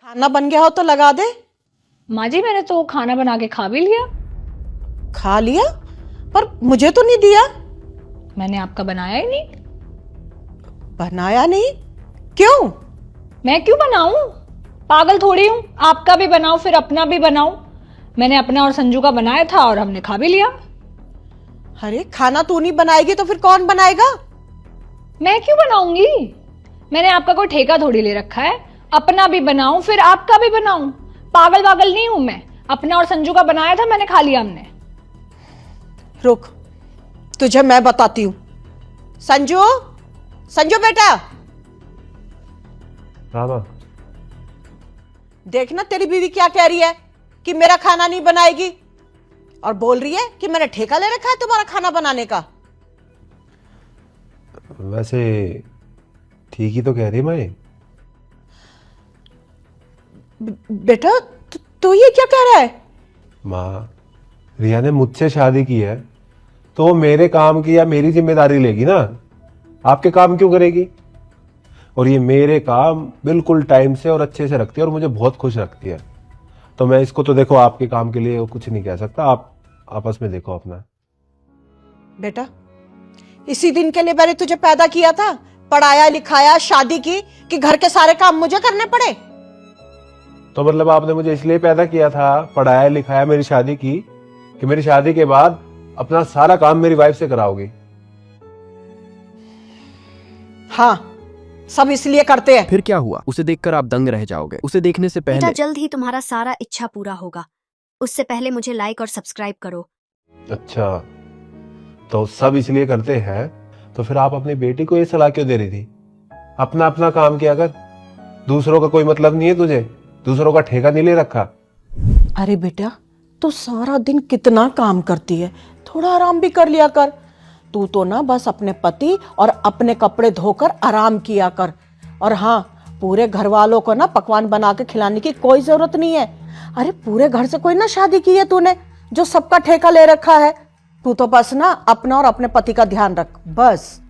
खाना बन गया हो तो लगा दे। माँ जी मैंने तो खाना बना के खा भी लिया। खा लिया? पर मुझे तो नहीं दिया। मैंने आपका बनाया ही नहीं। बनाया नहीं? क्यों? मैं क्यों बनाऊं? पागल थोड़ी हूं, आपका भी बनाऊं फिर अपना भी बनाऊं। मैंने अपना और संजू का बनाया था और हमने खा भी लिया। अरे खाना तू नहीं बनाएगी तो फिर कौन बनाएगा? मैं क्यों बनाऊंगी? मैंने आपका कोई ठेका थोड़ी ले रखा है। अपना भी बनाऊं फिर आपका भी बनाऊं। पागल पागल नहीं हूं मैं। अपना और संजू का बनाया था, मैंने खा लिया। हमने। रुक, तुझे मैं बताती हूं। संजू, संजू बेटा, हाँ। देखना तेरी बीवी क्या कह रही है कि मेरा खाना नहीं बनाएगी, और बोल रही है कि मैंने ठेका ले रखा है तुम्हारा खाना बनाने का। वैसे ठीक ही तो कह रही मैं। बेटा तू ये क्या कह रहा है? माँ, रिया ने मुझसे शादी की है तो वो मेरे काम की या मेरी जिम्मेदारी लेगी ना। आपके काम क्यों करेगी? और ये मेरे काम बिल्कुल टाइम से और अच्छे से रखती है और मुझे बहुत खुश रखती है। तो मैं इसको तो देखो आपके काम के लिए कुछ नहीं कह सकता। आप आपस में देखो अपना। बेटा इसी दिन के लिए मैंने तुझे पैदा किया था, पढ़ाया लिखाया, शादी की, कि घर के सारे काम मुझे करने पड़े? तो मतलब आपने मुझे इसलिए पैदा किया था, पढ़ाया लिखाया, मेरी शादी की, कि मेरी शादी के बाद अपना सारा काम मेरी वाइफ से कराओगी? हाँ, सब इसलिए करते हैं। फिर क्या हुआ? उसे देखकर आप दंग रह जाओगे। उसे देखने से बेटा पहले जल्द ही तुम्हारा सारा इच्छा पूरा होगा। उससे पहले मुझे लाइक और सब्सक्राइब करो। अच्छा, तो सब इसलिए करते हैं तो फिर आप अपनी बेटी को ये सलाह क्यों दे रही थी? अपना अपना काम किया कर, दूसरों का कोई मतलब नहीं है तुझे, दूसरों का ठेका नहीं ले रखा। अरे बेटा तू सारा दिन कितना काम करती है, थोड़ा आराम भी कर लिया कर। तू तो ना बस अपने पति और अपने कपड़े धोकर आराम किया कर। और हाँ, पूरे घर वालों को ना पकवान बना के खिलाने की कोई जरूरत नहीं है। अरे पूरे घर से कोई ना शादी की है तूने जो सबका ठेका ले रखा है। तू तो बस ना अपना और अपने पति का ध्यान रख, बस।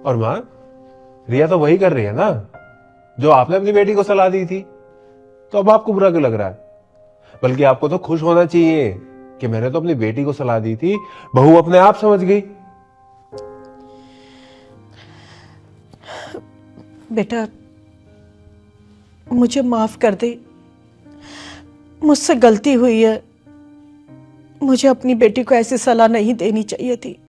और माँ, रिया तो वही कर रही है ना जो आपने अपनी बेटी को सलाह दी थी। तो अब आपको बुरा क्यों लग रहा है? बल्कि आपको तो खुश होना चाहिए कि मैंने तो अपनी बेटी को सलाह दी थी, बहू अपने आप समझ गई। बेटा मुझे माफ कर दे, मुझसे गलती हुई है। मुझे अपनी बेटी को ऐसी सलाह नहीं देनी चाहिए थी।